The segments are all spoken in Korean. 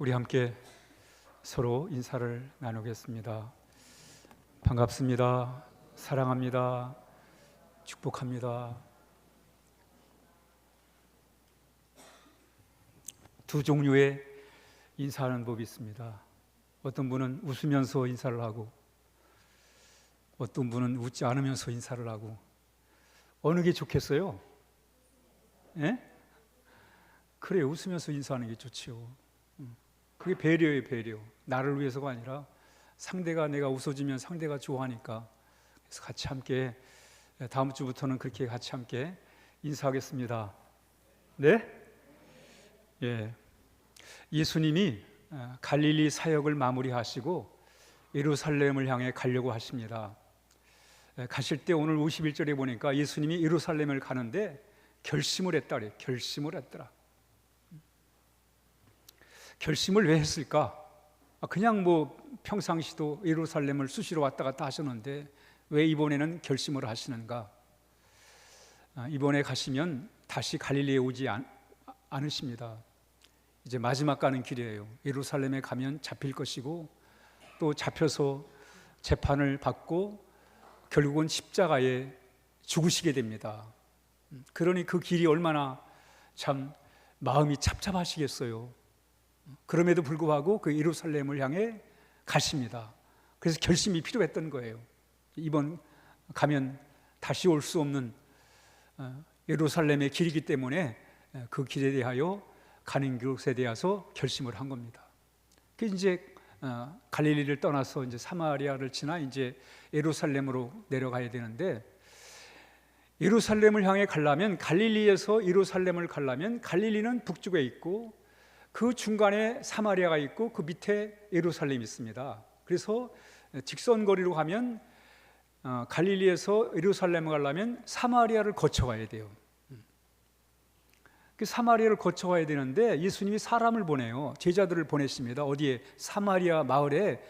우리 함께 서로 인사를 나누겠습니다. 반갑습니다. 사랑합니다. 축복합니다. 두 종류의 인사하는 법이 있습니다. 어떤 분은 웃으면서 인사를 하고 어떤 분은 웃지 않으면서 인사를 하고, 어느 게 좋겠어요? 예? 그래, 웃으면서 인사하는 게 좋지요. 그게 배려예요, 배려. 나를 위해서가 아니라 상대가, 내가 웃어주면 상대가 좋아하니까. 그래서 같이 함께 다음 주부터는 그렇게 같이 함께 인사하겠습니다. 네? 예. 예수님이 갈릴리 사역을 마무리하시고 예루살렘을 향해 가려고 하십니다. 가실 때 오늘 51절에 보니까 예수님이 예루살렘을 가는데 결심을 했다 그래요. 결심을 했더라. 결심을 왜 했을까? 그냥 평상시도 예루살렘을 수시로 왔다 갔다 하셨는데 왜 이번에는 결심을 하시는가? 이번에 가시면 다시 갈릴리에 오지 않으십니다. 이제 마지막 가는 길이에요. 예루살렘에 가면 잡힐 것이고 또 잡혀서 재판을 받고 결국은 십자가에 죽으시게 됩니다. 그러니 그 길이 얼마나 참 마음이 착잡하시겠어요. 그럼에도 불구하고 그 예루살렘을 향해 가십니다. 그래서 결심이 필요했던 거예요. 이번 가면 다시 올 수 없는 예루살렘의 길이기 때문에 그 길에 대하여 가는 곳에 대해서 결심을 한 겁니다. 그 이제 갈릴리를 떠나서 이제 사마리아를 지나 이제 예루살렘으로 내려가야 되는데, 예루살렘을 향해 가려면 갈릴리에서 예루살렘을 가려면 갈릴리는 북쪽에 있고 그 중간에 사마리아가 있고 그 밑에 예루살렘이 있습니다. 그래서 직선거리로 가면 갈릴리에서 예루살렘을 가려면 사마리아를 거쳐가야 돼요. 그 사마리아를 거쳐가야 되는데 예수님이 사람을 보내요. 제자들을 보내십니다. 어디에? 사마리아 마을에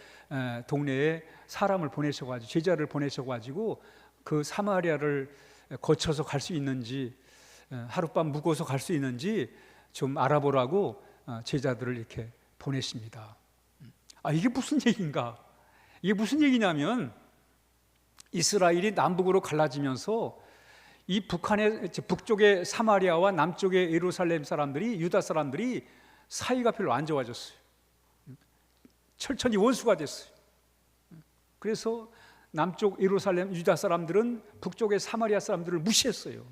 동네에 사람을 보내셔가지고, 제자를 보내셔가지고 그 사마리아를 거쳐서 갈 수 있는지, 하룻밤 묵어서 갈 수 있는지 좀 알아보라고 제자들을 이렇게 보내십니다. 이게 무슨 얘기인가? 이게 무슨 얘기냐면 이스라엘이 남북으로 갈라지면서 이 북쪽의 사마리아와 남쪽의 예루살렘 사람들이, 유다 사람들이 사이가 별로 안 좋아졌어요. 철천히 원수가 됐어요. 그래서 남쪽 예루살렘 유다 사람들은 북쪽의 사마리아 사람들을 무시했어요.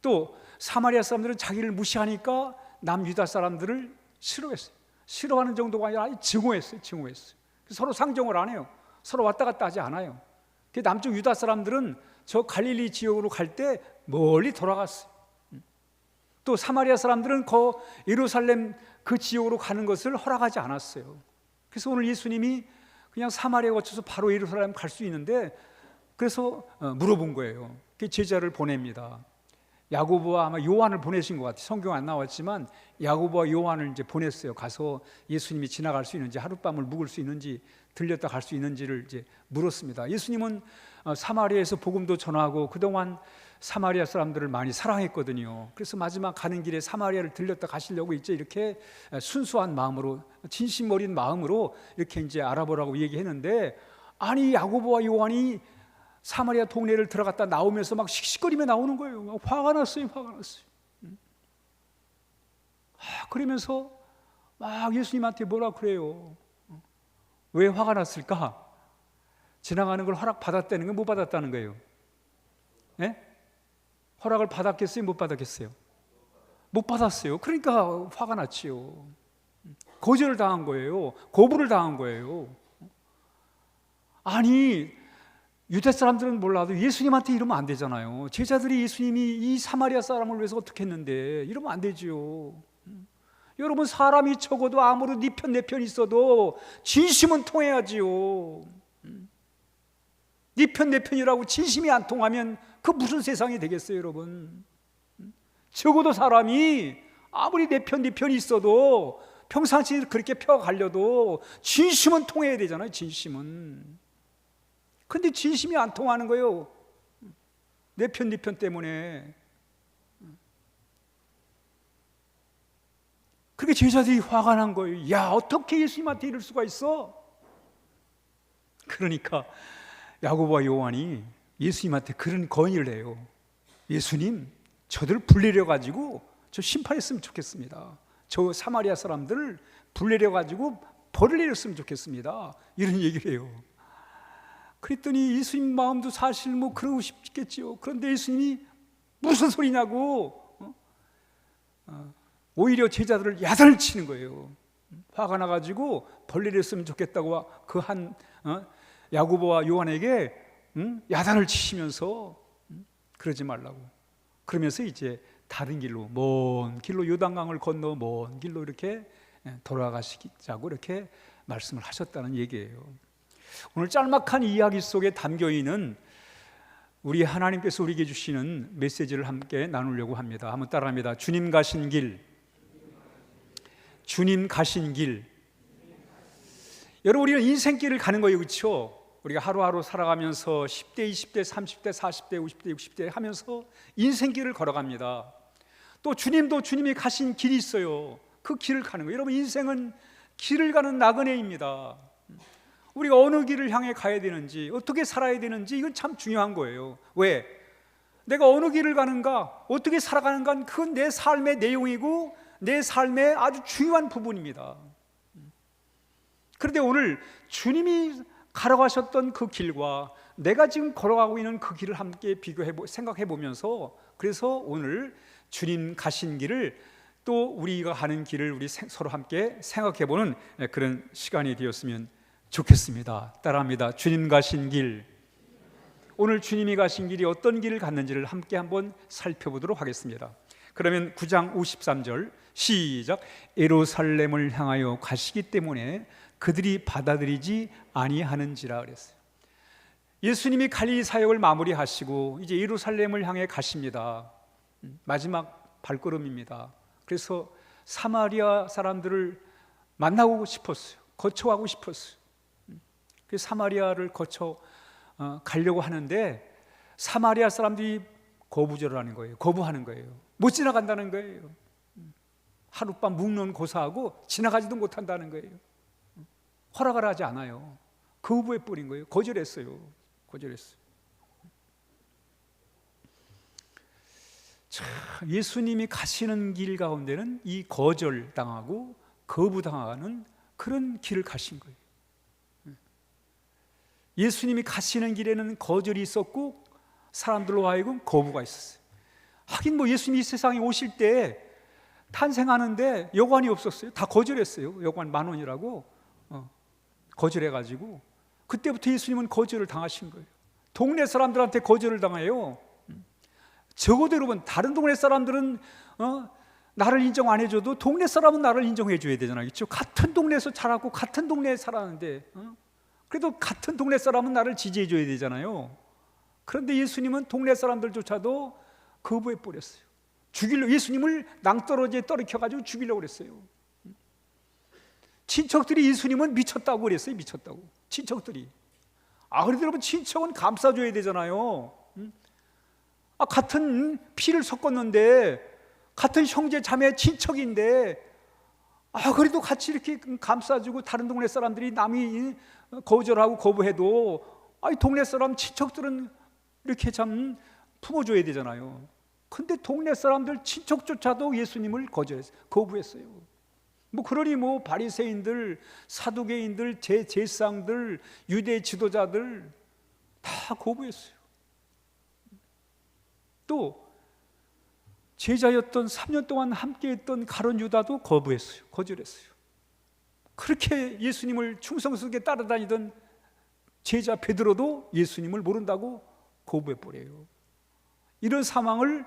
또 사마리아 사람들은 자기를 무시하니까 남유다 사람들을 싫어했어요. 싫어하는 정도가 아니라 증오했어요. 서로 상종을 안 해요. 서로 왔다 갔다 하지 않아요. 남쪽 유다 사람들은 저 갈릴리 지역으로 갈 때 멀리 돌아갔어요. 또 사마리아 사람들은 그 예루살렘 그 지역으로 가는 것을 허락하지 않았어요. 그래서 오늘 예수님이 그냥 사마리아 거쳐서 바로 예루살렘 갈 수 있는데, 그래서 물어본 거예요. 제자를 보냅니다. 야고보와 아마 요한을 보내신 것 같아요. 성경 안 나왔지만 야고보와 요한을 이제 보냈어요. 가서 예수님이 지나갈 수 있는지, 하룻밤을 묵을 수 있는지, 들렸다 갈 수 있는지를 이제 물었습니다. 예수님은 사마리아에서 복음도 전하고 그동안 사마리아 사람들을 많이 사랑했거든요. 그래서 마지막 가는 길에 사마리아를 들렸다 가시려고 이제 이렇게 순수한 마음으로, 진심 어린 마음으로 이렇게 이제 알아보라고 얘기했는데, 아니 야고보와 요한이 사마리아 동네를 들어갔다 나오면서 막 씩씩거리며 나오는 거예요. 막 화가 났어요. 그러면서 막 예수님한테 뭐라 그래요. 왜 화가 났을까? 지나가는 걸 허락 받았다는 건 못 받았다는 거예요. 예? 허락을 받았겠어요? 못 받았겠어요? 못 받았어요. 그러니까 화가 났지요. 거절을 당한 거예요. 거부를 당한 거예요. 아니, 유대 사람들은 몰라도 예수님한테 이러면 안 되잖아요. 제자들이 예수님이 이 사마리아 사람을 위해서 어떻게 했는데 이러면 안 되지요. 여러분, 사람이 적어도 아무리 네 편 내 편 있어도 진심은 통해야지요. 네 편 내 편이라고 진심이 안 통하면 그 무슨 세상이 되겠어요, 여러분? 적어도 사람이 아무리 내 편 네 편이 있어도 평상시 그렇게 펴가려도 진심은 통해야 되잖아요, 진심은. 근데 진심이 안 통하는 거예요. 내 편, 네 편 때문에. 그렇게 제자들이 화가 난 거예요. 야, 어떻게 예수님한테 이럴 수가 있어? 그러니까 야고보와 요한이 예수님한테 그런 건의를 해요. 예수님, 저들 불내려 가지고 저 심판했으면 좋겠습니다. 저 사마리아 사람들을 불내려 가지고 벌을 내렸으면 좋겠습니다. 이런 얘기를 해요. 그랬더니 예수님 마음도 사실 뭐 그러고 싶겠지요. 그런데 예수님이 무슨 소리냐고 오히려 제자들을 야단을 치는 거예요. 화가 나가지고 벌 내렸으면 좋겠다고 그 한 야고보와 요한에게 야단을 치시면서 그러지 말라고. 그러면서 이제 다른 길로, 먼 길로, 요단강을 건너 먼 길로 이렇게 돌아가시자고 이렇게 말씀을 하셨다는 얘기예요. 오늘 짤막한 이야기 속에 담겨 있는 우리 하나님께서 우리에게 주시는 메시지를 함께 나누려고 합니다. 한번 따라합니다. 주님 가신 길, 주님 가신 길. 여러분, 우리는 인생길을 가는 거예요, 그렇죠? 우리가 하루하루 살아가면서 10대, 20대, 30대, 40대, 50대, 60대 하면서 인생길을 걸어갑니다. 또 주님도 주님이 가신 길이 있어요. 그 길을 가는 거예요. 여러분, 인생은 길을 가는 나그네입니다. 우리가 어느 길을 향해 가야 되는지, 어떻게 살아야 되는지 이건 참 중요한 거예요. 왜? 내가 어느 길을 가는가, 어떻게 살아가는가, 그건 내 삶의 내용이고 내 삶의 아주 중요한 부분입니다. 그런데 오늘 주님이 걸어가셨던 그 길과 내가 지금 걸어가고 있는 그 길을 함께 생각해 보면서, 그래서 오늘 주님 가신 길을 또 우리가 가는 길을 우리 서로 함께 생각해 보는 그런 시간이 되었으면 좋겠습니다. 따라합니다. 주님 가신 길. 오늘 주님이 가신 길이 어떤 길을 갔는지를 함께 한번 살펴보도록 하겠습니다. 그러면 9장 53절 시작. 예루살렘을 향하여 가시기 때문에 그들이 받아들이지 아니하는지라 그랬어요. 예수님이 갈릴리 사역을 마무리하시고 이제 예루살렘을 향해 가십니다. 마지막 발걸음입니다. 그래서 사마리아 사람들을 만나고 싶었어요. 거쳐가고 싶었어요. 그래서 사마리아를 거쳐 가려고 하는데 사마리아 사람들이 거부절하는 거예요. 거부하는 거예요. 못 지나간다는 거예요. 하룻밤 묵는 고사하고 지나가지도 못한다는 거예요. 허락을 하지 않아요. 거부해 버린 거예요. 거절했어요. 참, 예수님이 가시는 길 가운데는 이 거절당하고 거부당하는 그런 길을 가신 거예요. 예수님이 가시는 길에는 거절이 있었고 사람들로 하여금 거부가 있었어요. 하긴 뭐 예수님이 이 세상에 오실 때 탄생하는데 여관이 없었어요. 다 거절했어요. 여관 10,000원이라고 거절해가지고 그때부터 예수님은 거절을 당하신 거예요. 동네 사람들한테 거절을 당해요. 적어도 여러분, 다른 동네 사람들은 나를 인정 안 해줘도 동네 사람은 나를 인정해 줘야 되잖아요. 그렇죠? 같은 동네에서 자라고 같은 동네에 살았는데 그래도 같은 동네 사람은 나를 지지해 줘야 되잖아요. 그런데 예수님은 동네 사람들조차도 거부해 버렸어요. 예수님을 낭떠러지에 떨어뜨려가지고 죽이려고 그랬어요. 친척들이 예수님은 미쳤다고 그랬어요. 미쳤다고. 친척들이. 그래도 여러분, 친척은 감싸줘야 되잖아요. 같은 피를 섞었는데 같은 형제 자매 친척인데 그래도 같이 이렇게 감싸주고 다른 동네 사람들이 남이 거절하고 거부해도 동네 사람 친척들은 이렇게 참 품어줘야 되잖아요. 근데 동네 사람들 친척조차도 예수님을 거부했어요. 그러니 바리새인들, 사두개인들, 제사장들, 유대 지도자들 다 거부했어요. 또 제자였던 3년 동안 함께했던 가룟 유다도 거부했어요. 거절했어요. 그렇게 예수님을 충성스럽게 따라다니던 제자 베드로도 예수님을 모른다고 거부해버려요. 이런 상황을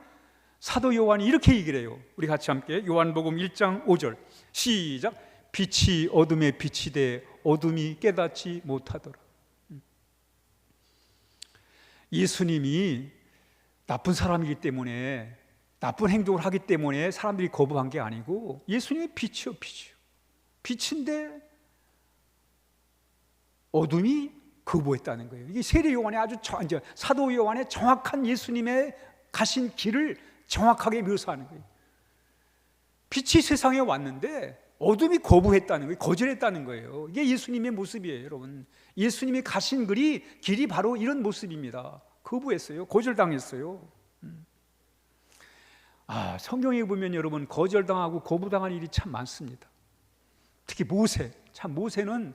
사도 요한이 이렇게 얘기를 해요. 우리 같이 함께 요한복음 1장 5절 시작. 빛이 어둠에 비치되 어둠이 깨닫지 못하더라. 예수님이 나쁜 사람이기 때문에, 나쁜 행동을 하기 때문에 사람들이 거부한 게 아니고 예수님이 빛이요. 빛인데 어둠이 거부했다는 거예요. 이게 세례 요한의 사도 요한의 정확한 예수님의 가신 길을 정확하게 묘사하는 거예요. 빛이 세상에 왔는데 어둠이 거부했다는 거예요. 거절했다는 거예요. 이게 예수님의 모습이에요, 여러분. 예수님이 가신 길이 바로 이런 모습입니다. 거부했어요. 거절당했어요. 성경에 보면 여러분, 거절당하고 거부당한 일이 참 많습니다. 특히 모세는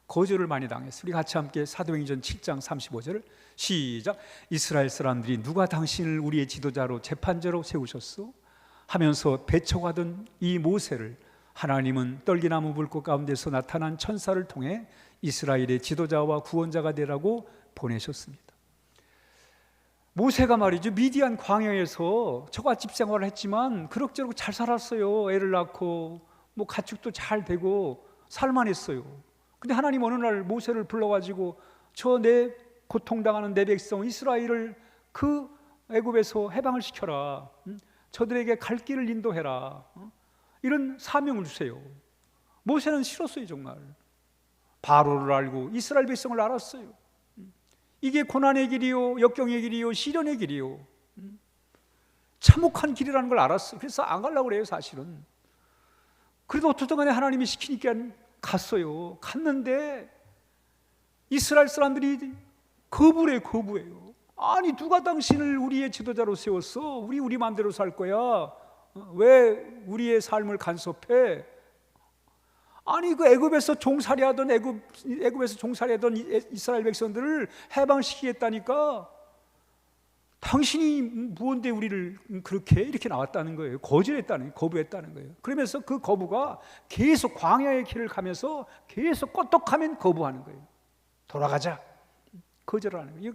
거절을 많이 당했어요. 우리 같이 함께 사도행전 7장 35절을 시작. 이스라엘 사람들이 누가 당신을 우리의 지도자로 재판자로 세우셨소? 하면서 배척하던 이 모세를 하나님은 떨기나무 불꽃 가운데서 나타난 천사를 통해 이스라엘의 지도자와 구원자가 되라고 보내셨습니다. 모세가 말이죠, 미디안 광야에서 처갓집 생활을 했지만 그럭저럭 잘 살았어요. 애를 낳고 뭐 가축도 잘 되고 살만했어요. 근데 하나님 어느 날 모세를 불러가지고 저 내 고통당하는 내 백성 이스라엘을 그 애굽에서 해방을 시켜라. 저들에게 갈 길을 인도해라. 이런 사명을 주세요. 모세는 싫었어요. 정말 바로를 알고 이스라엘 백성을 알았어요. 이게 고난의 길이요, 역경의 길이요, 시련의 길이요, 참혹한 길이라는 걸 알았어요. 그래서 안 가려고 그래요, 사실은. 그래도 어쨌든 간에 하나님이 시키니까 갔어요. 갔는데 이스라엘 사람들이 거부해요. 아니, 누가 당신을 우리의 지도자로 세웠어? 우리 마음대로 살 거야. 왜 우리의 삶을 간섭해? 아니, 그 애굽에서 종살이하던 이스라엘 백성들을 해방시키겠다니까 당신이 무언데 우리를 이렇게 나왔다는 거예요. 거부했다는 거예요. 그러면서 그 거부가 계속 광야의 길을 가면서 계속 껐덕하면 거부하는 거예요. 돌아가자. 거절하는 거예요.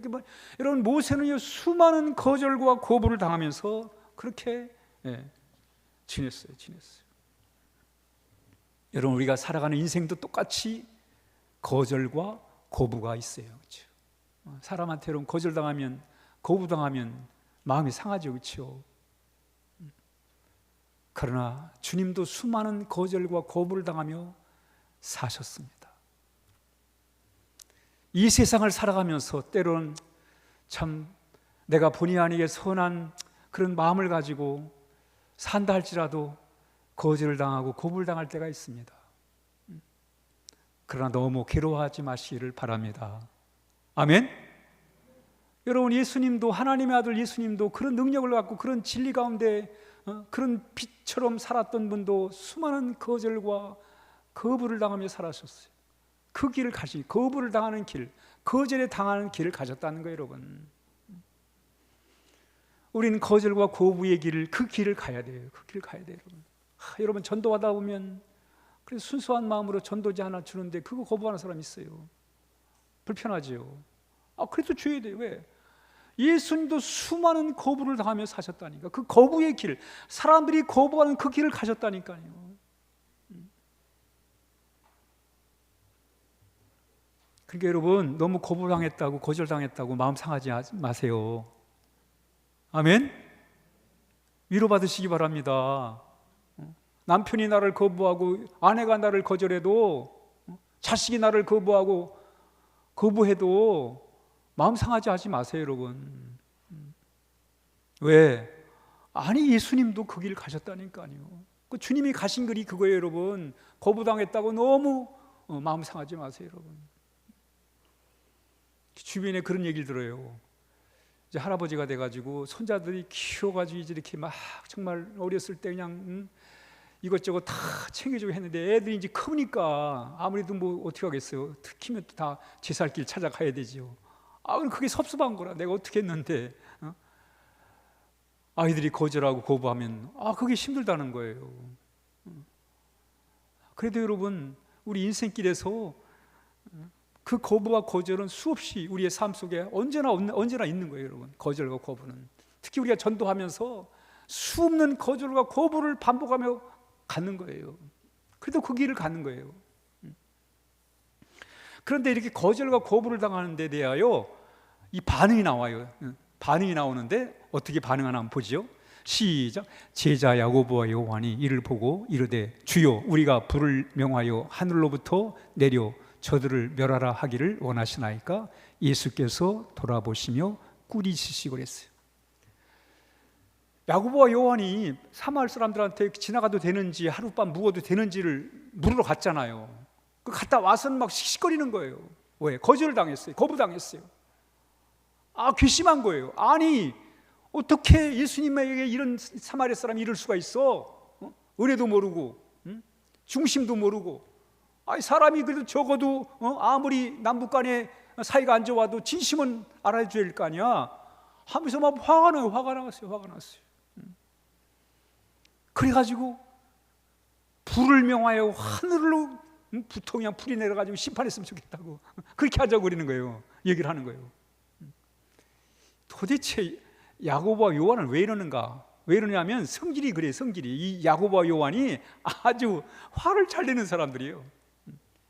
여러분, 모세는 수많은 거절과 거부를 당하면서 그렇게 지냈어요. 여러분, 우리가 살아가는 인생도 똑같이 거절과 거부가 있어요. 그렇죠? 사람한테 여러분 거절당하면, 거부당하면 마음이 상하죠. 그렇죠? 그러나 주님도 수많은 거절과 거부를 당하며 사셨습니다. 이 세상을 살아가면서 때로는 참 내가 본의 아니게 선한 그런 마음을 가지고 산다 할지라도 거절을 당하고 거부를 당할 때가 있습니다. 그러나 너무 괴로워하지 마시기를 바랍니다. 아멘? 여러분, 예수님도, 하나님의 아들 예수님도 그런 능력을 갖고 그런 진리 가운데 그런 빛처럼 살았던 분도 수많은 거절과 거부를 당하며 살았었어요. 그 길을 거부를 당하는 길, 거절에 당하는 길을 가졌다는 거예요. 여러분, 우리는 거절과 거부의 길을, 그 길을 가야 돼요. 여러분. 여러분, 전도하다 보면 그래서 순수한 마음으로 전도지 하나 주는데 그거 거부하는 사람 있어요. 불편하지요. 그래도 줘야 돼요. 왜? 예수님도 수많은 거부를 당하며 사셨다니까. 그 거부의 길, 사람들이 거부하는 그 길을 가셨다니까요. 그러니까 여러분, 너무 거부당했다고, 거절당했다고 마음 상하지 마세요. 아멘? 위로받으시기 바랍니다. 남편이 나를 거부하고 아내가 나를 거절해도, 자식이 나를 거부해도 마음 상하지 하지 마세요. 여러분. 왜? 아니, 예수님도 그 길 가셨다니까요. 그 주님이 가신 길이 그거예요. 여러분, 거부당했다고 너무 마음 상하지 마세요. 여러분. 주변에 그런 얘기를 들어요. 이제 할아버지가 돼가지고 손자들이 키워가지고 이제 이렇게 막 정말 어렸을 때 그냥 이것저것 다 챙겨주고 했는데 애들이 이제 크니까 아무래도 뭐 어떻게 하겠어요. 키면 다 제 살 길 찾아가야 되죠. 그럼 그게 섭섭한 거라. 내가 어떻게 했는데 아이들이 거절하고 거부하면 그게 힘들다는 거예요. 그래도 여러분, 우리 인생길에서 그 거부와 거절은 수없이 우리의 삶 속에 언제나 있는 거예요. 여러분, 거절과 거부는 특히 우리가 전도하면서 수없는 거절과 거부를 반복하며 가는 거예요. 그래도 그 길을 가는 거예요. 그런데 이렇게 거절과 거부를 당하는 데 대하여 이 반응이 나와요. 반응이 나오는데 어떻게 반응하나 한번 보죠. 시작. 제자 야고보와 요한이 이를 보고 이르되 주여, 우리가 불을 명하여 하늘로부터 내려 저들을 멸하라 하기를 원하시나이까? 예수께서 돌아보시며 꾸짖으시고 그랬어요. 야고보와 요한이 사마을 사람들한테 지나가도 되는지 하룻밤 묵어도 되는지를 물으러 갔잖아요. 그 갔다 와서는 막 씩씩거리는 거예요. 왜? 거절을 당했어요. 거부당했어요. 괘씸한 거예요. 아니 어떻게 예수님에게 이런 사마리아 사람이 이럴 수가 있어? 은혜도 모르고 중심도 모르고, 사람이 그래도 적어도 아무리 남북 간에 사이가 안 좋아도 진심은 알아줘야 될 거 아니야 하면서 막 화가 났어요. 그래가지고 불을 명하여 하늘로 부터 그냥 불이 내려가지고 심판했으면 좋겠다고 그렇게 하자고 그러는 거예요. 얘기를 하는 거예요. 도대체 야고보와 요한은 왜 이러는가? 왜 이러냐면 성질이 그래요. 성질이. 이 야고보와 요한이 아주 화를 잘 내는 사람들이에요.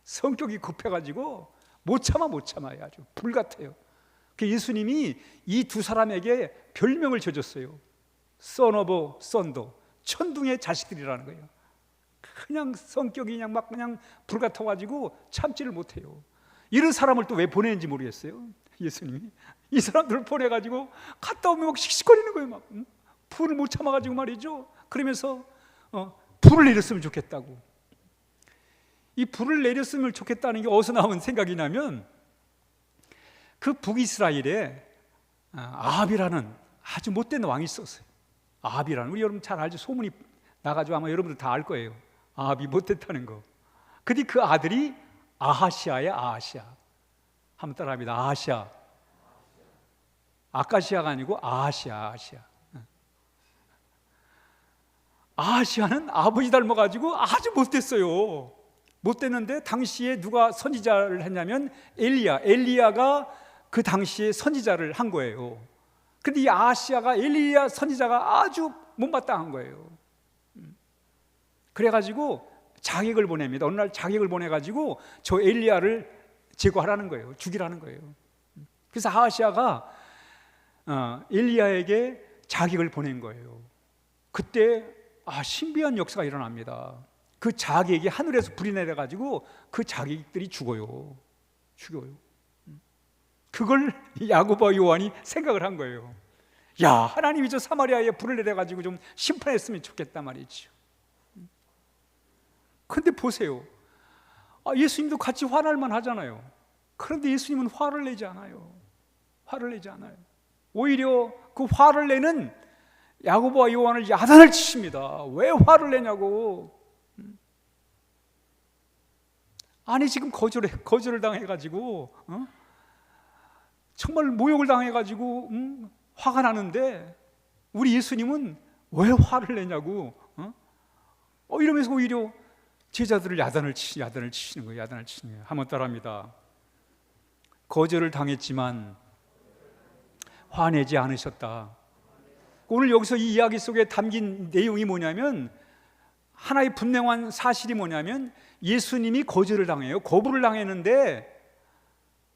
성격이 급해가지고 못 참아요. 아주 불같아요. 그 예수님이 이 두 사람에게 별명을 지어줬어요. Son of Son도, 천둥의 자식들이라는 거예요. 그냥 성격이 그냥 불같아가지고 참지를 못해요. 이런 사람을 또 왜 보내는지 모르겠어요. 예수님이 이 사람들을 보내가지고 갔다 오면 막 씩씩거리는 거예요. 막 불을 못 참아가지고 말이죠. 그러면서 불을 내렸으면 좋겠다고. 이 불을 내렸으면 좋겠다는 게 어디서 나온 생각이냐면 그 북이스라엘에 아합이라는 아주 못된 왕이 있었어요. 아합이라는, 우리 여러분 잘 알죠. 소문이 나가지고 아마 여러분들 다 알 거예요. 아합이 못됐다는 거. 근데 그 아들이 아하시아야. 아하시아. 한번 따라합니다. 아하시아. 아카시아가 아니고 아하시아. 아하시아는 아버지 닮아가지고 아주 못됐어요. 못됐는데 당시에 누가 선지자를 했냐면 엘리야가 그 당시에 선지자를 한 거예요. 근데 이 아하시아가 엘리야 선지자가 아주 못마땅한 거예요. 그래가지고 자객을 보냅니다. 어느 날 자객을 보내가지고 저 엘리야를 제거하라는 거예요. 죽이라는 거예요. 그래서 아하시아가 엘리야에게 자객을 보낸 거예요. 그때 신비한 역사가 일어납니다. 그 자객이 하늘에서 불이 내려가지고 그 자객들이 죽어요. 그걸 야고보와 요한이 생각을 한 거예요. 야, 하나님이 저 사마리아에 불을 내려가지고 좀 심판했으면 좋겠단 말이죠. 근데 보세요. 예수님도 같이 화날만 하잖아요. 그런데 예수님은 화를 내지 않아요. 오히려 그 화를 내는 야고보와 요한을 야단을 치십니다. 왜 화를 내냐고. 아니 지금 거절을 당해가지고 정말 모욕을 당해가지고 화가 나는데 우리 예수님은 왜 화를 내냐고 이러면서 오히려 제자들을 야단을 치시는 거예요. 한번 따라합니다. 거절을 당했지만 화내지 않으셨다. 오늘 여기서 이 이야기 속에 담긴 내용이 뭐냐면, 하나의 분명한 사실이 뭐냐면 예수님이 거절을 당해요. 거부를 당했는데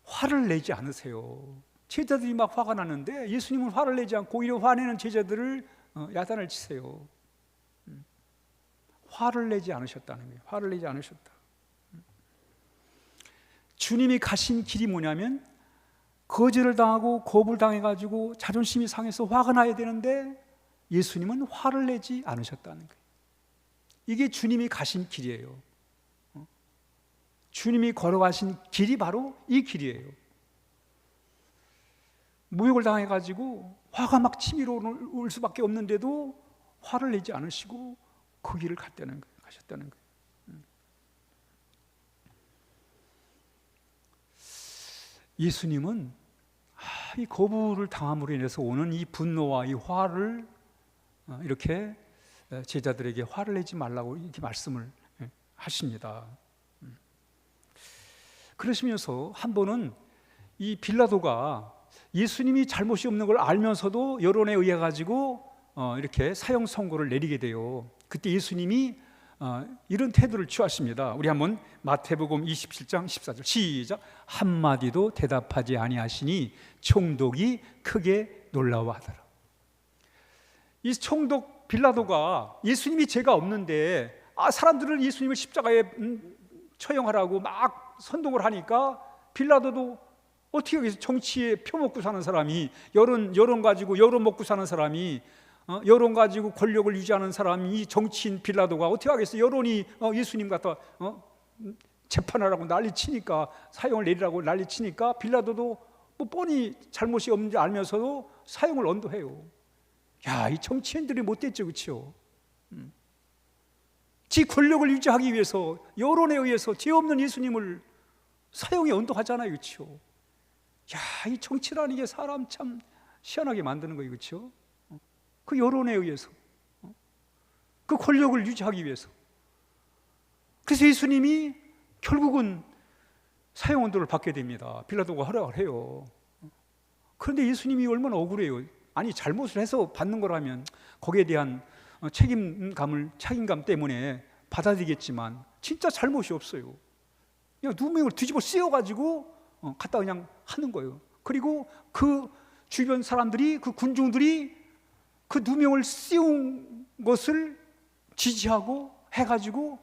화를 내지 않으세요. 제자들이 막 화가 나는데 예수님은 화를 내지 않고 오히려 화내는 제자들을 야단을 치세요. 화를 내지 않으셨다는 거예요. 화를 내지 않으셨다. 주님이 가신 길이 뭐냐면 거절을 당하고 거부를 당해가지고 자존심이 상해서 화가 나야 되는데 예수님은 화를 내지 않으셨다는 거예요. 이게 주님이 가신 길이에요. 주님이 걸어가신 길이 바로 이 길이에요. 모욕을 당해가지고 화가 막 치밀어 올 수밖에 없는데도 화를 내지 않으시고 그 길을 가셨다는 거예요. 예수님은 이 거부를 당함으로 인해서 오는 이 분노와 이 화를 이렇게 제자들에게 화를 내지 말라고 이렇게 말씀을 하십니다. 그러시면서 한 번은 이 빌라도가 예수님이 잘못이 없는 걸 알면서도 여론에 의해 가지고 이렇게 사형 선고를 내리게 돼요. 그때 예수님이 이런 태도를 취하십니다. 우리 한번 마태복음 27장 14절 시작. 한마디도 대답하지 아니하시니 총독이 크게 놀라워하더라. 이 총독 빌라도가 예수님이 죄가 없는데 사람들을 예수님을 십자가에 처형하라고 막 선동을 하니까 빌라도도 어떻게 정치에 표 먹고 사는 사람이 여론 가지고 여론 먹고 사는 사람이 여론 가지고 권력을 유지하는 사람이 정치인 빌라도가 어떻게 하겠어요? 여론이 예수님 갖다 재판하라고 난리치니까, 사형을 내리라고 난리치니까 빌라도도 뭐 뻔히 잘못이 없는지 알면서도 사형을 언도해요. 야, 이 정치인들이 못됐죠, 그렇죠? 지 권력을 유지하기 위해서 여론에 의해서 죄 없는 예수님을 사형에 언도하잖아요, 그렇죠? 야, 이 정치라는 게 사람 참 희한하게 만드는 거예요, 그렇죠? 그 여론에 의해서, 그 권력을 유지하기 위해서. 그래서 예수님이 결국은 사형 언도를 받게 됩니다. 빌라도가 허락을 해요. 그런데 예수님이 얼마나 억울해요. 아니, 잘못을 해서 받는 거라면 거기에 대한 책임감 때문에 받아들이겠지만 진짜 잘못이 없어요. 그냥 누명을 뒤집어 씌워가지고 갖다 그냥 하는 거예요. 그리고 그 주변 사람들이, 그 군중들이 그 누명을 씌운 것을 지지하고 해가지고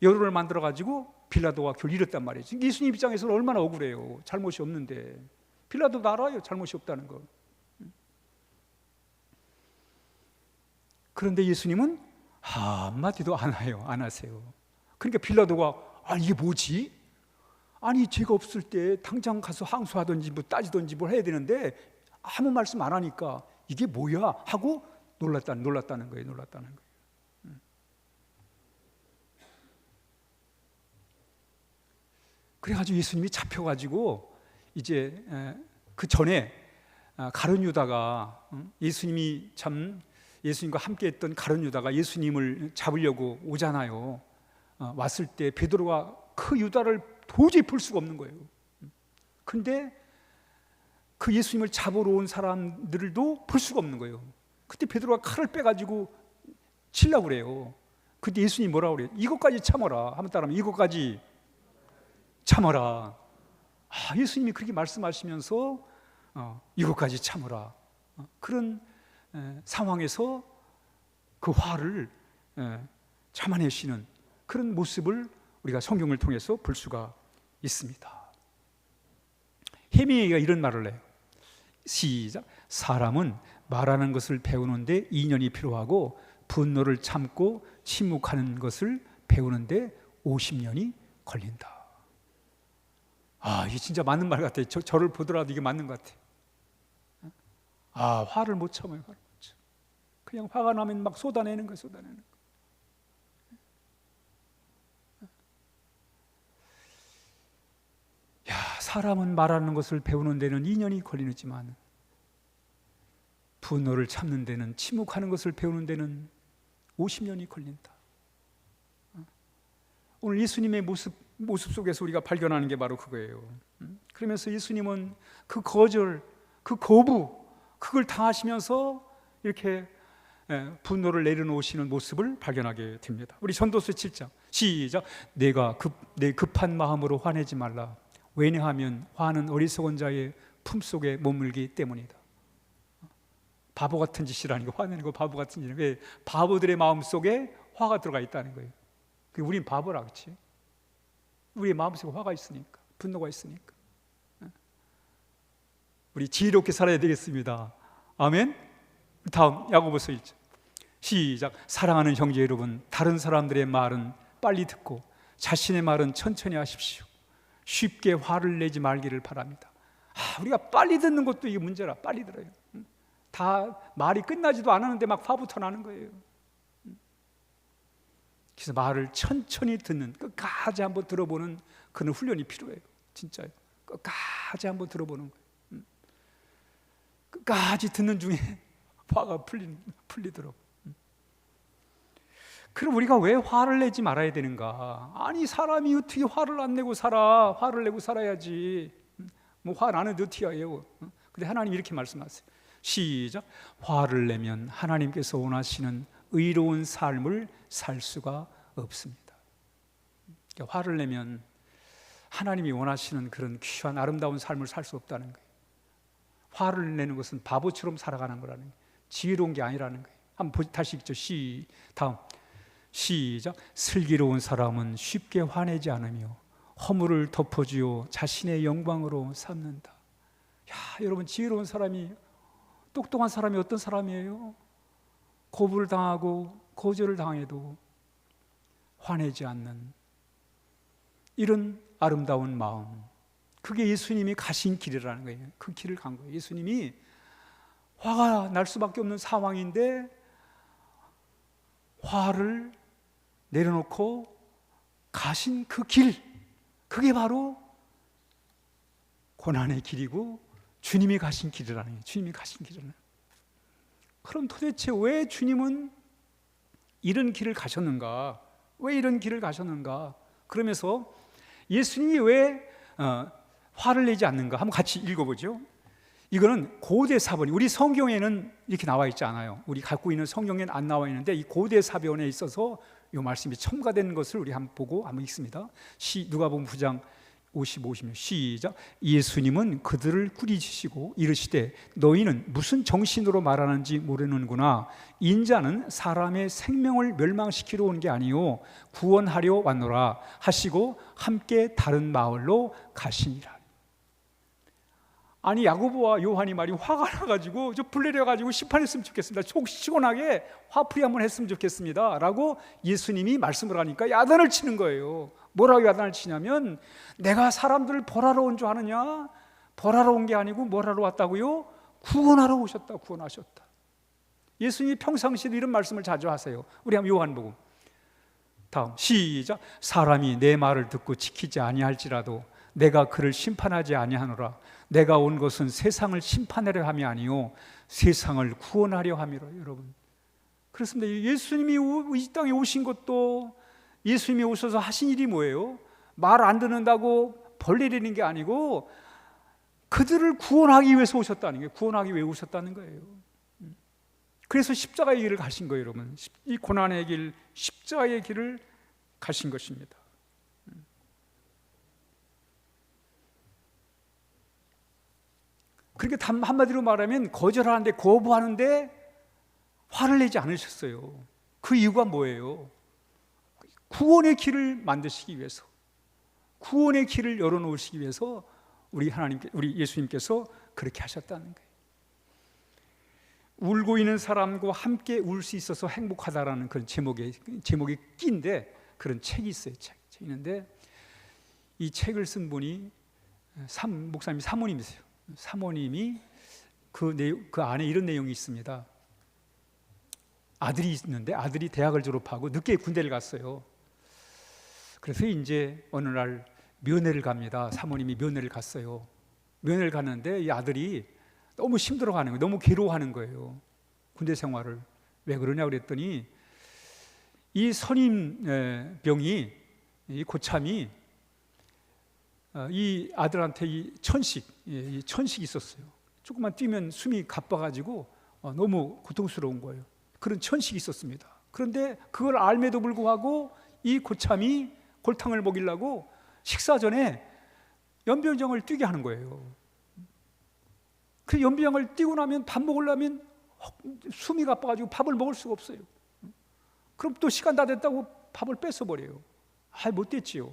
여론을 만들어가지고 빌라도가 결국 이랬단 말이에요. 예수님 입장에서는 얼마나 억울해요. 잘못이 없는데. 빌라도도 알아요, 잘못이 없다는 거. 그런데 예수님은 한마디도 안 해요. 안 하세요. 그러니까 빌라도가 이게 뭐지? 아니, 죄가 없을 때 당장 가서 항소하든지 뭐 따지든지 뭘 해야 되는데 아무 말씀 안 하니까 이게 뭐야? 하고 놀랐다는 거예요. 그래가지고 예수님이 잡혀가지고 이제 그 전에 가룟 유다가, 예수님과 함께했던 가룟 유다가 예수님을 잡으려고 오잖아요. 왔을 때 베드로가 그 유다를 도저히 볼 수가 없는 거예요. 근데 그 예수님을 잡으러 온 사람들도 볼 수가 없는 거예요. 그때 베드로가 칼을 빼가지고 치려고 그래요. 그때 예수님이 뭐라고 그래요? 이것까지 참아라. 한번 따라하면 이것까지 참아라. 예수님이 그렇게 말씀하시면서 이것까지 참으라. 그런 상황에서 그 화를 참아내시는 그런 모습을 우리가 성경을 통해서 볼 수가 있습니다. 헤미에가 이런 말을 해요. 시작. 사람은 말하는 것을 배우는데 2년이 필요하고 분노를 참고 침묵하는 것을 배우는데 50년이 걸린다. 이게 진짜 맞는 말 같아요. 저를 보더라도 이게 맞는 것 같아요. 화를 못 참아요. 화를 못 참아. 그냥 화가 나면 막 쏟아내는 거예요. 사람은 말하는 것을 배우는 데는 2년이 걸리지만 분노를 참는 데는, 침묵하는 것을 배우는 데는 50년이 걸린다. 오늘 예수님의 모습 속에서 우리가 발견하는 게 바로 그거예요. 그러면서 예수님은 그 거절, 그 거부, 그걸 당하시면서 이렇게 분노를 내려놓으시는 모습을 발견하게 됩니다. 우리 전도서 7장 시작. 내 급한 마음으로 화내지 말라. 왜냐하면 화는 어리석은 자의 품속에 머물기 때문이다. 바보 같은 짓이라는 거, 화내는 거 바보 같은 짓이라는 거. 왜? 바보들의 마음속에 화가 들어가 있다는 거예요. 우린 바보라, 그렇지? 우리의 마음속에 화가 있으니까, 분노가 있으니까. 우리 지혜롭게 살아야 되겠습니다. 아멘. 다음 야고보서 1장 시작. 사랑하는 형제 여러분, 다른 사람들의 말은 빨리 듣고 자신의 말은 천천히 하십시오. 쉽게 화를 내지 말기를 바랍니다. 우리가 빨리 듣는 것도 이게 문제라. 빨리 들어요. 다 말이 끝나지도 않았는데 막 화부터 나는 거예요. 그래서 말을 천천히 듣는, 끝까지 한번 들어보는 그런 훈련이 필요해요. 진짜요. 끝까지 한번 들어보는 거예요. 끝까지 듣는 중에 화가 풀리더라고요. 그럼 우리가 왜 화를 내지 말아야 되는가? 아니, 사람이 어떻게 화를 안 내고 살아? 화를 내고 살아야지. 뭐 화 나는데 어떻게 해요? 근데 하나님 이렇게 말씀하세요. 시작. 화를 내면 하나님께서 원하시는 의로운 삶을 살 수가 없습니다. 그러니까 화를 내면 하나님이 원하시는 그런 귀한 아름다운 삶을 살 수 없다는 거예요. 화를 내는 것은 바보처럼 살아가는 거라는 거예요. 지혜로운 게 아니라는 거예요. 한번 다시 읽죠. 다음 시작. 슬기로운 사람은 쉽게 화내지 않으며 허물을 덮어주어 자신의 영광으로 삼는다. 여러분, 지혜로운 사람이, 똑똑한 사람이 어떤 사람이에요? 거부를 당하고 거절을 당해도 화내지 않는 이런 아름다운 마음, 그게 예수님이 가신 길이라는 거예요. 그 길을 간 거예요. 예수님이 화가 날 수밖에 없는 상황인데 화를 내려놓고 가신 그 길, 그게 바로 고난의 길이고 주님이 가신 길이라는 거예요. 주님이 가신 길이라는 거예요. 그럼 도대체 왜 주님은 이런 길을 가셨는가? 왜 이런 길을 가셨는가? 그러면서 예수님이 왜 화를 내지 않는가? 한번 같이 읽어보죠. 이거는 고대 사본이, 우리 성경에는 이렇게 나와 있지 않아요. 우리 갖고 있는 성경에는 안 나와 있는데 이 고대 사본에 있어서 이 말씀이 첨가된 것을 우리 한번 보고 한번 읽습니다. 누가복음 9장 50년 시작. 예수님은 그들을 꾸짖으시고 이르시되 너희는 무슨 정신으로 말하는지 모르는구나. 인자는 사람의 생명을 멸망시키러 온 게 아니요 구원하려 왔노라 하시고 함께 다른 마을로 가시니라. 아니 야고보와 요한이 말이 화가 나가지고 저 불내려가지고 심판했으면 좋겠습니다. 속 시원하게 화풀이 한번 했으면 좋겠습니다 라고 예수님이 말씀을 하니까 야단을 치는 거예요. 뭐라고 야단을 치냐면 내가 사람들을 벌하러 온 줄 아느냐? 벌하러 온 게 아니고 뭘 하러 왔다고요? 구원하러 오셨다. 구원하셨다. 예수님이 평상시에도 이런 말씀을 자주 하세요. 우리 한번 요한복음 다음 시작. 사람이 내 말을 듣고 지키지 아니할지라도 내가 그를 심판하지 아니하노라. 내가 온 것은 세상을 심판하려 함이 아니요 세상을 구원하려 함이라. 여러분, 그렇습니다. 예수님이 이 땅에 오신 것도, 예수님이 오셔서 하신 일이 뭐예요? 말 안 듣는다고 벌 내리는 게 아니고 그들을 구원하기 위해서 오셨다는 거예요. 구원하기 위해 오셨다는 거예요. 그래서 십자가의 길을 가신 거예요. 여러분, 이 고난의 길, 십자가의 길을 가신 것입니다. 그렇게 한마디로 말하면 거절하는데, 거부하는데 화를 내지 않으셨어요. 그 이유가 뭐예요? 구원의 길을 만드시기 위해서, 구원의 길을 열어놓으시기 위해서 우리 예수님께서 그렇게 하셨다는 거예요. 울고 있는 사람과 함께 울 수 있어서 행복하다라는 그런 제목이 끼인데, 그런 책이 있어요. 책이 있는데 이 책을 쓴 분이 목사님 사모님이세요. 사모님이 그 안에 이런 내용이 있습니다. 아들이 있는데 아들이 대학을 졸업하고 늦게 군대를 갔어요. 그래서 이제 어느 날 면회를 갑니다. 사모님이 면회를 갔어요. 면회를 갔는데 이 아들이 너무 힘들어하는 거예요. 너무 괴로워하는 거예요. 군대 생활을. 왜 그러냐 그랬더니 이 선임병이, 이 고참이 이 아들한테 이 천식이 있었어요. 조금만 뛰면 숨이 가빠가지고 너무 고통스러운 거예요. 그런 천식이 있었습니다. 그런데 그걸 알매도 불구하고 이 고참이 골탕을 먹이려고 식사 전에 연병장을 뛰게 하는 거예요. 그 연병장을 뛰고 나면 밥 먹으려면 숨이 가빠가지고 밥을 먹을 수가 없어요. 그럼 또 시간 다 됐다고 밥을 뺏어버려요. 못 됐지요.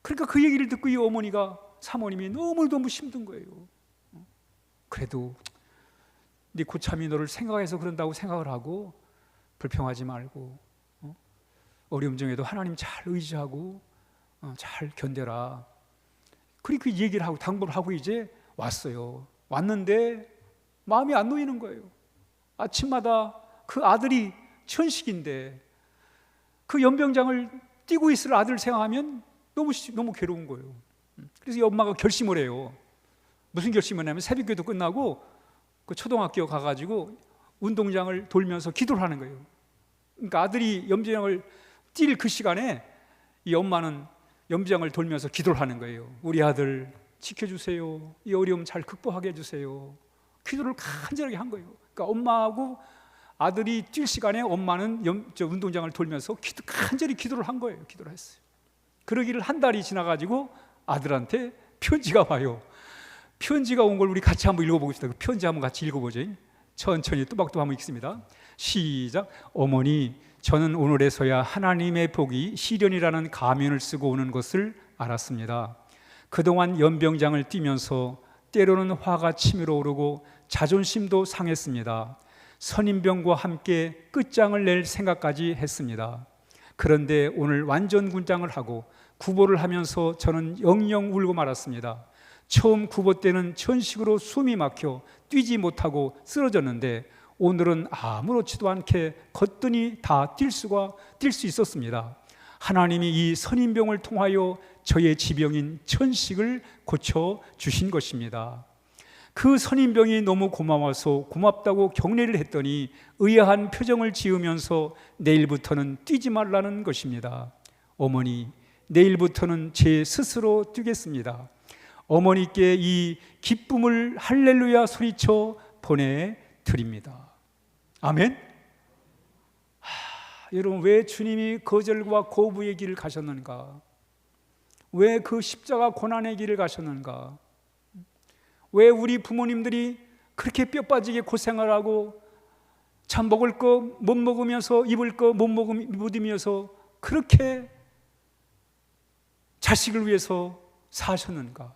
그러니까 그 얘기를 듣고 이 어머니가, 사모님이 너무너무 힘든 거예요. 그래도 네 고참이 너를 생각해서 그런다고 생각을 하고 불평하지 말고 어려움 중에도 하나님 잘 의지하고 잘 견뎌라. 그렇게 얘기를 하고 당부를 하고 이제 왔어요. 왔는데 마음이 안 놓이는 거예요. 아침마다 그 아들이 천식인데 그 연병장을 뛰고 있을 아들을 생각하면 너무 괴로운 거예요. 그래서 이 엄마가 결심을 해요. 무슨 결심을 하냐면 새벽기도 끝나고 그 초등학교 가가지고 운동장을 돌면서 기도를 하는 거예요. 그러니까 아들이 연병장을 뛸 그 시간에 이 엄마는 연병장을 돌면서 기도를 하는 거예요. 우리 아들 지켜주세요. 이 어려움 잘 극복하게 해주세요. 기도를 간절하게 한 거예요. 그러니까 엄마하고 아들이 뛸 시간에 엄마는 운동장을 돌면서 간절히 기도를 한 거예요. 기도를 했어요. 그러기를 한 달이 지나가지고 아들한테 편지가 와요. 편지가 온 걸 우리 같이 한번 읽어보겠습니다. 그 편지 한번 같이 읽어보죠. 천천히 또박또박 한번 읽습니다. 시작. 어머니, 저는 오늘에서야 하나님의 복이 시련이라는 가면을 쓰고 오는 것을 알았습니다. 그동안 연병장을 뛰면서 때로는 화가 치밀어 오르고 자존심도 상했습니다. 선임병과 함께 끝장을 낼 생각까지 했습니다. 그런데 오늘 완전군장을 하고 구보를 하면서 저는 영영 울고 말았습니다. 처음 구보 때는 천식으로 숨이 막혀 뛰지 못하고 쓰러졌는데 오늘은 아무렇지도 않게 거뜬히 다 뛸 수 있었습니다. 하나님이 이 선임병을 통하여 저의 지병인 천식을 고쳐주신 것입니다. 그 선임병이 너무 고마워서 고맙다고 격려를 했더니 의아한 표정을 지으면서 내일부터는 뛰지 말라는 것입니다. 어머니, 내일부터는 제 스스로 뛰겠습니다. 어머니께 이 기쁨을 할렐루야 소리쳐 보내드립니다. 아멘. 여러분, 왜 주님이 거절과 거부의 길을 가셨는가? 왜 그 십자가 고난의 길을 가셨는가? 왜 우리 부모님들이 그렇게 뼈 빠지게 고생을 하고 참 먹을 거 못 먹으면서 입을 거 못 입으면서 그렇게 자식을 위해서 사셨는가?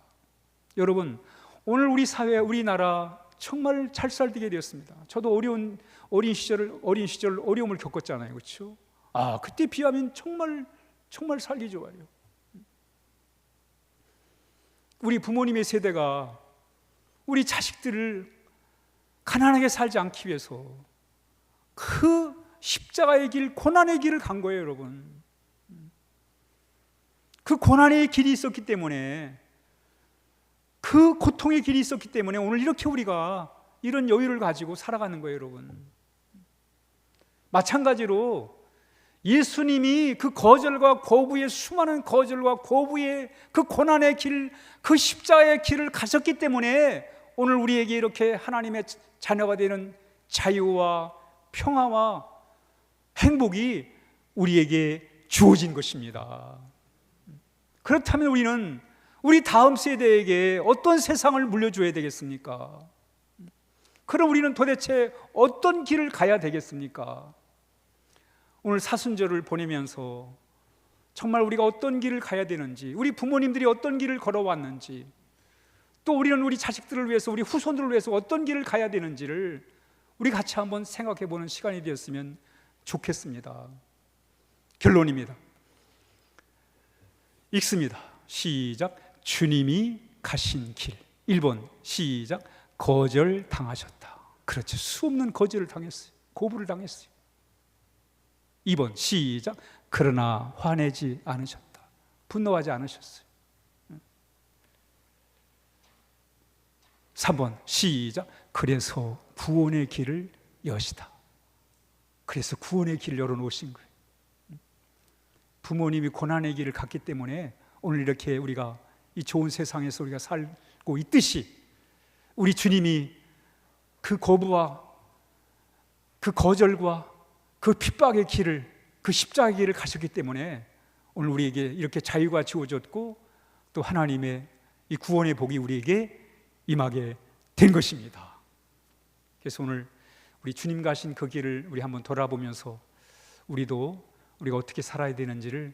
여러분, 오늘 우리 사회, 우리나라 정말 잘 살게 되었습니다. 저도 어린 시절 어려움을 겪었잖아요, 그렇죠? 그때 비하면 정말 살기 좋아요. 우리 부모님의 세대가 우리 자식들을 가난하게 살지 않기 위해서 그 십자가의 길, 고난의 길을 간 거예요, 여러분. 그 고난의 길이 있었기 때문에, 그 고통의 길이 있었기 때문에 오늘 이렇게 우리가 이런 여유를 가지고 살아가는 거예요, 여러분. 마찬가지로 예수님이 그 거절과 거부의 수많은 거절과 거부의 그 고난의 길, 그 십자가의 길을 가셨기 때문에 오늘 우리에게 이렇게 하나님의 자녀가 되는 자유와 평화와 행복이 우리에게 주어진 것입니다. 그렇다면 우리는 우리 다음 세대에게 어떤 세상을 물려줘야 되겠습니까? 그럼 우리는 도대체 어떤 길을 가야 되겠습니까? 오늘 사순절을 보내면서 정말 우리가 어떤 길을 가야 되는지, 우리 부모님들이 어떤 길을 걸어왔는지, 또 우리는 우리 자식들을 위해서, 우리 후손들을 위해서 어떤 길을 가야 되는지를 우리 같이 한번 생각해 보는 시간이 되었으면 좋겠습니다. 결론입니다. 읽습니다. 시작. 주님이 가신 길. 1번 시작. 거절당하셨다. 그렇죠. 수없는 거절을 당했어요. 고부를 당했어요. 2번 시작. 그러나 화내지 않으셨다. 분노하지 않으셨어요. 3번 시작. 그래서 구원의 길을 여시다. 그래서 구원의 길을 열어놓으신 거예요. 부모님이 고난의 길을 갔기 때문에 오늘 이렇게 우리가 이 좋은 세상에서 우리가 살고 있듯이, 우리 주님이 그 거부와 그 거절과 그 핍박의 길을, 그 십자가의 길을 가셨기 때문에 오늘 우리에게 이렇게 자유가 주어졌고 또 하나님의 이 구원의 복이 우리에게 임하게 된 것입니다. 그래서 오늘 우리 주님 가신 그 길을 우리 한번 돌아보면서 우리가 어떻게 살아야 되는지를,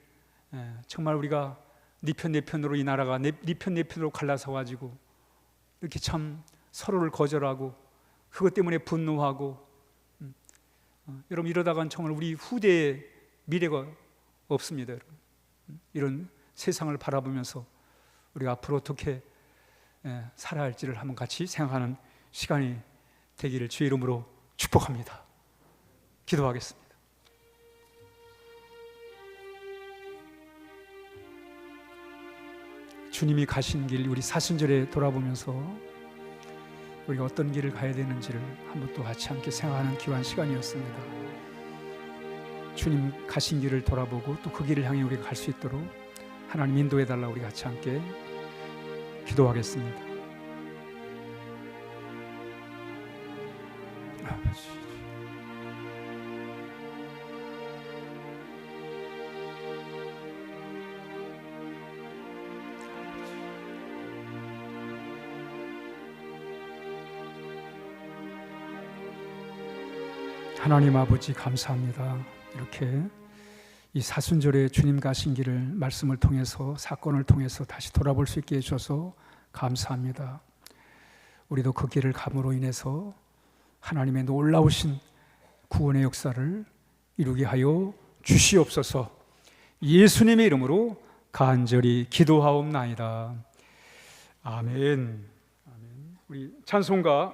정말 우리가 네 편 내 편으로 이 나라가 네 편 내 편으로 갈라서 가지고 이렇게 참 서로를 거절하고 그것 때문에 분노하고, 여러분 이러다간 정말 우리 후대의 미래가 없습니다. 여러분, 이런 세상을 바라보면서 우리가 앞으로 어떻게 살아야 할지를 한번 같이 생각하는 시간이 되기를 주의 이름으로 축복합니다. 기도하겠습니다. 주님이 가신 길, 우리 사순절에 돌아보면서 우리가 어떤 길을 가야 되는지를 한번 또 같이 함께 생각하는 귀한 시간이었습니다. 주님 가신 길을 돌아보고 또 그 길을 향해 우리가 갈 수 있도록 하나님 인도해 달라고 우리 같이 함께 기도하겠습니다. 아버지, 하나님 아버지 감사합니다. 이렇게 이 사순절에 주님 가신 길을 말씀을 통해서, 사건을 통해서 다시 돌아볼 수 있게 해주셔서 감사합니다. 우리도 그 길을 감으로 인해서 하나님의 놀라우신 구원의 역사를 이루게 하여 주시옵소서. 예수님의 이름으로 간절히 기도하옵나이다. 아멘. 우리 찬송가